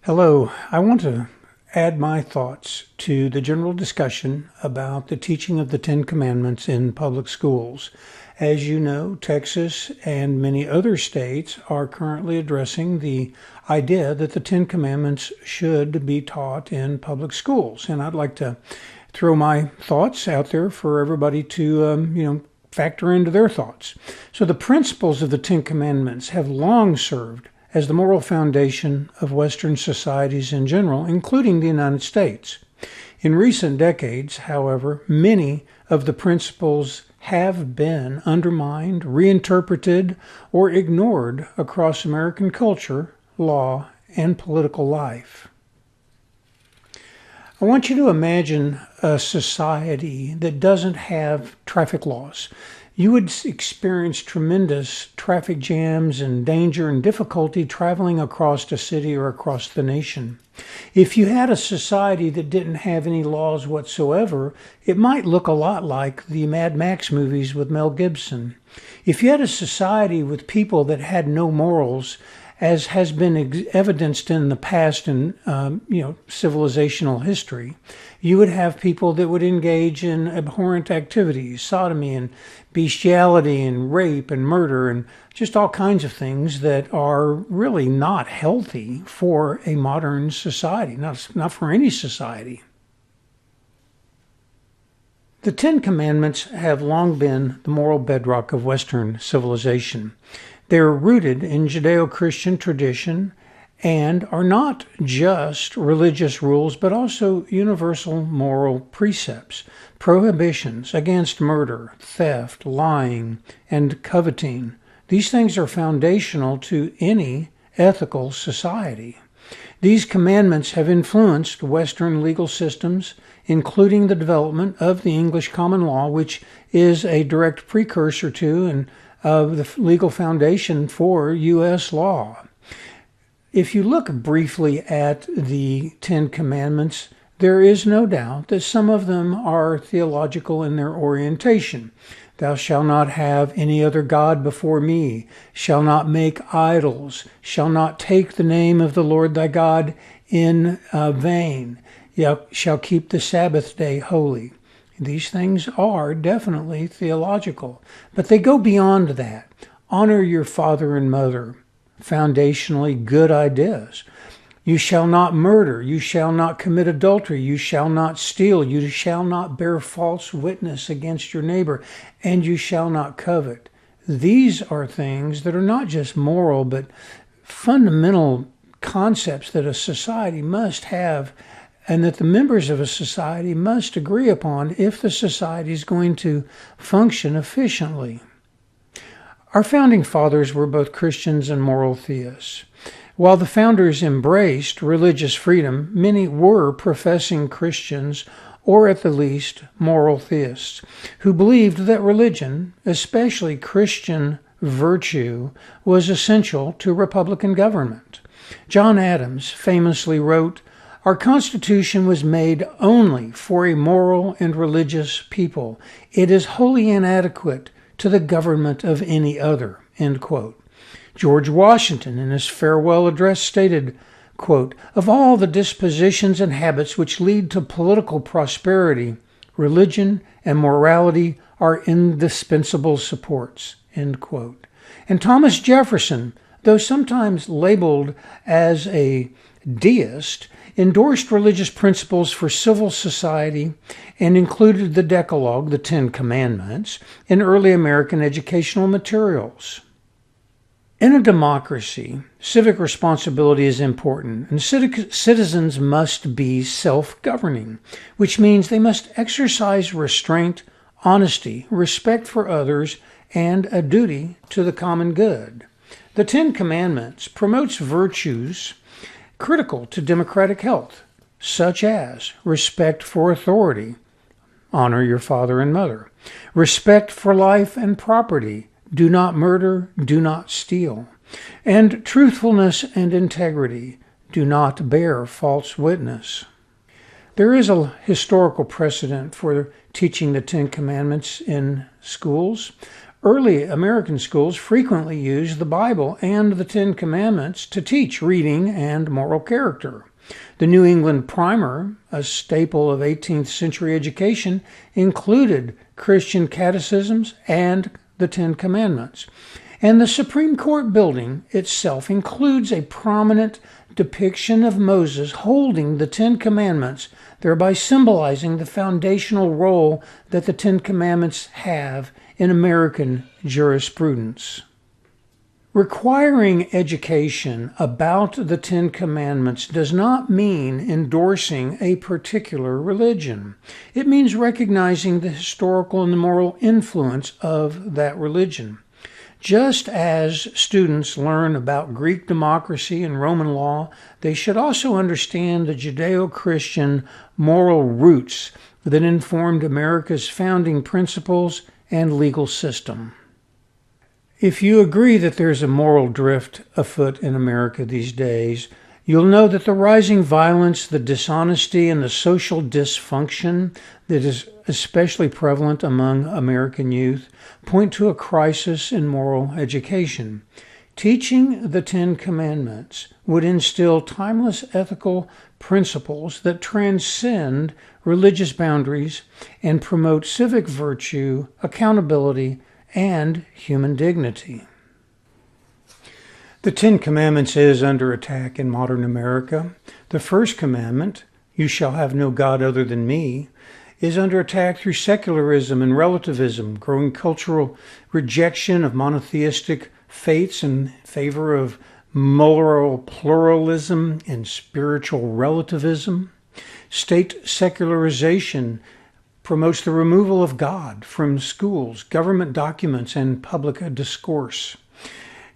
Hello, I want to add my thoughts to the general discussion about the teaching of the Ten Commandments in public schools. As you know, Texas and many other states are currently addressing the idea that the Ten Commandments should be taught in public schools. And I'd like to throw my thoughts out there for everybody to, factor into their thoughts. So the principles of the Ten Commandments have long served as the moral foundation of Western societies in general, including the United States. In recent decades, however, many of the principles have been undermined, reinterpreted, or ignored across American culture, law, and political life. I want you to imagine a society that doesn't have traffic laws. You would experience tremendous traffic jams and danger and difficulty traveling across a city or across the nation. If you had a society that didn't have any laws whatsoever, it might look a lot like the Mad Max movies with Mel Gibson. If you had a society with people that had no morals, as has been evidenced in the past in civilizational history, you would have people that would engage in abhorrent activities, sodomy and bestiality and rape and murder and just all kinds of things that are really not healthy for a modern society, not for any society. The Ten Commandments have long been the moral bedrock of Western civilization. They are rooted in Judeo-Christian tradition and are not just religious rules, but also universal moral precepts, prohibitions against murder, theft, lying, and coveting. These things are foundational to any ethical society. These commandments have influenced Western legal systems, including the development of the English common law, which is a direct precursor to and of the legal foundation for U.S. law. If you look briefly at the Ten Commandments, there is no doubt that some of them are theological in their orientation. Thou shalt not have any other God before me, shall not make idols, shall not take the name of the Lord thy God in vain, shall keep the Sabbath day holy. These things are definitely theological, but they go beyond that. Honor your father and mother, foundationally good ideas. You shall not murder, you shall not commit adultery, you shall not steal, you shall not bear false witness against your neighbor, and you shall not covet. These are things that are not just moral, but fundamental concepts that a society must have and that the members of a society must agree upon if the society is going to function efficiently. Our founding fathers were both Christians and moral theists. While the founders embraced religious freedom, many were professing Christians, or at the least moral theists, who believed that religion, especially Christian virtue, was essential to Republican government. John Adams famously wrote, "Our Constitution was made only for a moral and religious people. It is wholly inadequate to the government of any other." End quote. George Washington, in his farewell address, stated, quote, "Of all the dispositions and habits which lead to political prosperity, religion and morality are indispensable supports." End quote. And Thomas Jefferson, though sometimes labeled as a deist, endorsed religious principles for civil society and included the Decalogue, the Ten Commandments, in early American educational materials. In a democracy, civic responsibility is important, and citizens must be self-governing, which means they must exercise restraint, honesty, respect for others, and a duty to the common good. The Ten Commandments promotes virtues critical to democratic health, such as respect for authority, honor your father and mother, respect for life and property, do not murder, do not steal, and truthfulness and integrity, do not bear false witness. There is a historical precedent for teaching the Ten Commandments in schools. Early American schools frequently used the Bible and the Ten Commandments to teach reading and moral character. The New England Primer, a staple of 18th century education, included Christian catechisms and the Ten Commandments. And the Supreme Court building itself includes a prominent depiction of Moses holding the Ten Commandments, thereby symbolizing the foundational role that the Ten Commandments have in American jurisprudence. Requiring education about the Ten Commandments does not mean endorsing a particular religion. It means recognizing the historical and the moral influence of that religion. Just as students learn about Greek democracy and Roman law, they should also understand the Judeo-Christian moral roots that informed America's founding principles and legal system. If you agree that there's a moral drift afoot in America these days, you'll know that the rising violence, the dishonesty, and the social dysfunction that is especially prevalent among American youth point to a crisis in moral education. Teaching the Ten Commandments would instill timeless ethical principles that transcend religious boundaries and promote civic virtue, accountability, and human dignity. The Ten Commandments is under attack in modern America. The first commandment, "You shall have no God other than me," is under attack through secularism and relativism, growing cultural rejection of monotheistic faiths in favor of moral pluralism and spiritual relativism. State secularization promotes the removal of God from schools, government documents, and public discourse.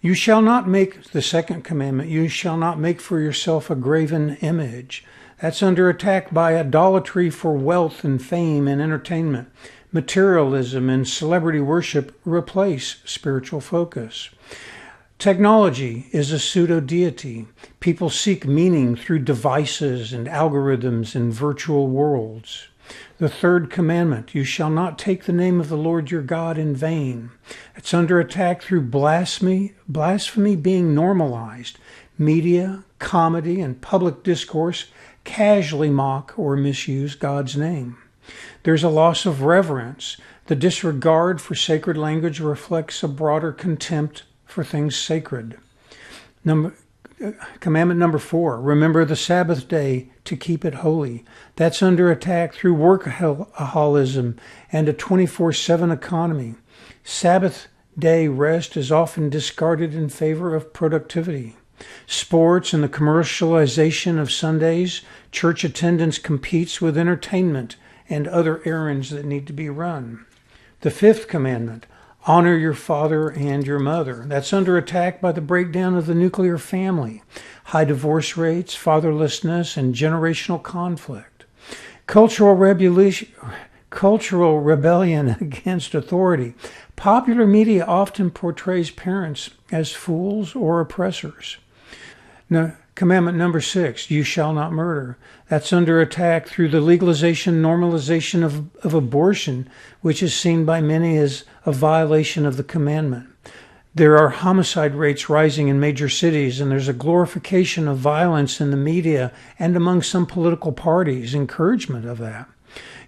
You shall not make, the second commandment, you shall not make for yourself a graven image. That's under attack by idolatry for wealth and fame and entertainment. Materialism and celebrity worship replace spiritual focus. Technology is a pseudo-deity. People seek meaning through devices and algorithms and virtual worlds. The third commandment, you shall not take the name of the Lord your God in vain. It's under attack through blasphemy being normalized. Media, comedy, and public discourse casually mock or misuse God's name. There's a loss of reverence. The disregard for sacred language reflects a broader contempt for things sacred. Commandment number 4, remember the Sabbath day to keep it holy. That's under attack through workaholism and a 24/7 economy. Sabbath day rest is often discarded in favor of productivity. Sports and the commercialization of Sundays, church attendance competes with entertainment and other errands that need to be run. The fifth commandment, honor your father and your mother. That's under attack by the breakdown of the nuclear family, high divorce rates, fatherlessness, and generational conflict. Cultural rebellion against authority. Popular media often portrays parents as fools or oppressors. Now, commandment number 6, you shall not murder. That's under attack through the legalization, normalization of abortion, which is seen by many as a violation of the commandment. There are homicide rates rising in major cities, and there's a glorification of violence in the media and among some political parties, encouragement of that.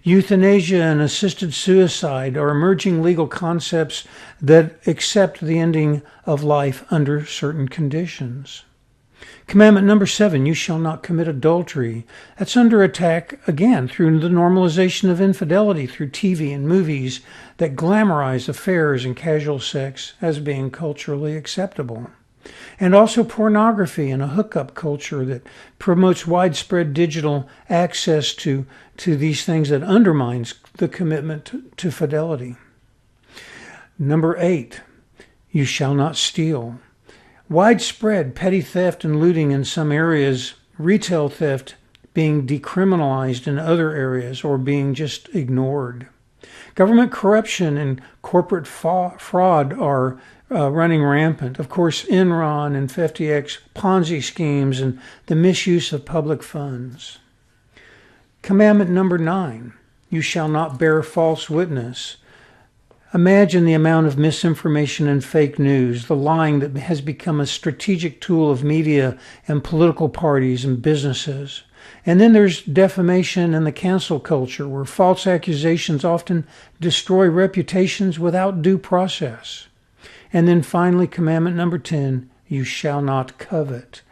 Euthanasia and assisted suicide are emerging legal concepts that accept the ending of life under certain conditions. Commandment number 7, you shall not commit adultery. That's under attack, again, through the normalization of infidelity through TV and movies that glamorize affairs and casual sex as being culturally acceptable. And also pornography and a hookup culture that promotes widespread digital access to these things that undermines the commitment to fidelity. Number 8, you shall not steal. Widespread petty theft and looting in some areas, retail theft being decriminalized in other areas or being just ignored. Government corruption and corporate fraud are running rampant. Of course, Enron and FTX, Ponzi schemes, and the misuse of public funds. Commandment number 9, you shall not bear false witness. Imagine the amount of misinformation and fake news, the lying that has become a strategic tool of media and political parties and businesses. And then there's defamation and the cancel culture, where false accusations often destroy reputations without due process. And then finally, commandment number 10, you shall not covet.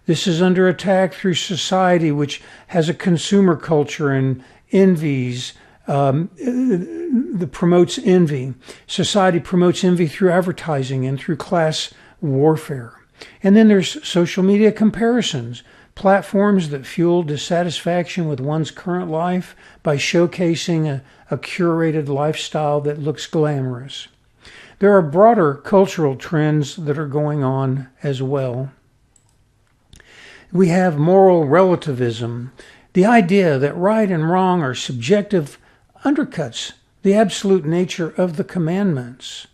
This is under attack through society, which has a consumer culture and envies, that promotes envy. Society promotes envy through advertising and through class warfare. And then there's social media comparisons, platforms that fuel dissatisfaction with one's current life by showcasing a curated lifestyle that looks glamorous. There are broader cultural trends that are going on as well. We have moral relativism. The idea that right and wrong are subjective undercuts the absolute nature of the commandments.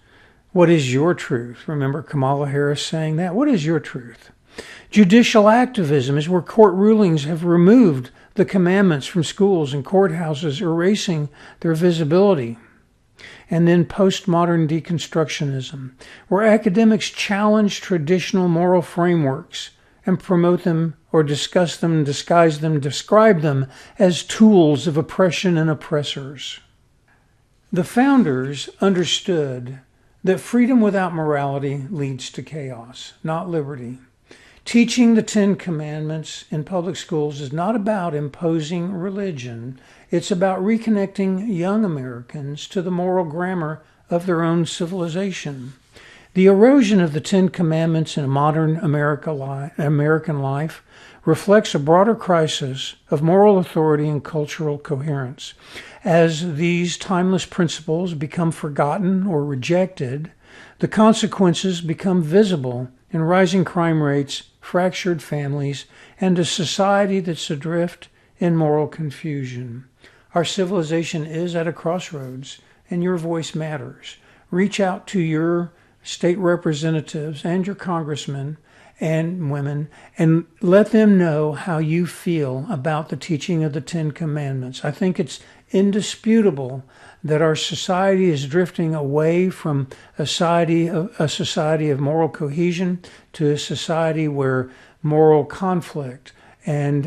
What is your truth? Remember Kamala Harris saying that? What is your truth? Judicial activism is where court rulings have removed the commandments from schools and courthouses, erasing their visibility. And then postmodern deconstructionism, where academics challenge traditional moral frameworks and promote them or discuss them, disguise them, describe them as tools of oppression and oppressors. The founders understood that freedom without morality leads to chaos, not liberty. Teaching the Ten Commandments in public schools is not about imposing religion. It's about reconnecting young Americans to the moral grammar of their own civilization. The erosion of the Ten Commandments in modern American life reflects a broader crisis of moral authority and cultural coherence. As these timeless principles become forgotten or rejected, the consequences become visible in rising crime rates, fractured families, and a society that's adrift in moral confusion. Our civilization is at a crossroads, and your voice matters. Reach out to your state representatives and your congressmen and women and let them know how you feel about the teaching of the Ten Commandments. I think it's indisputable that our society is drifting away from a society of moral cohesion to a society where moral conflict and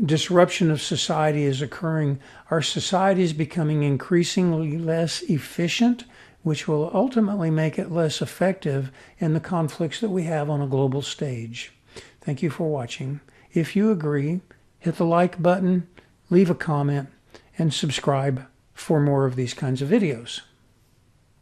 disruption of society is occurring. Our society is becoming increasingly less efficient, which will ultimately make it less effective in the conflicts that we have on a global stage. Thank you for watching. If you agree, hit the like button, leave a comment, and subscribe for more of these kinds of videos.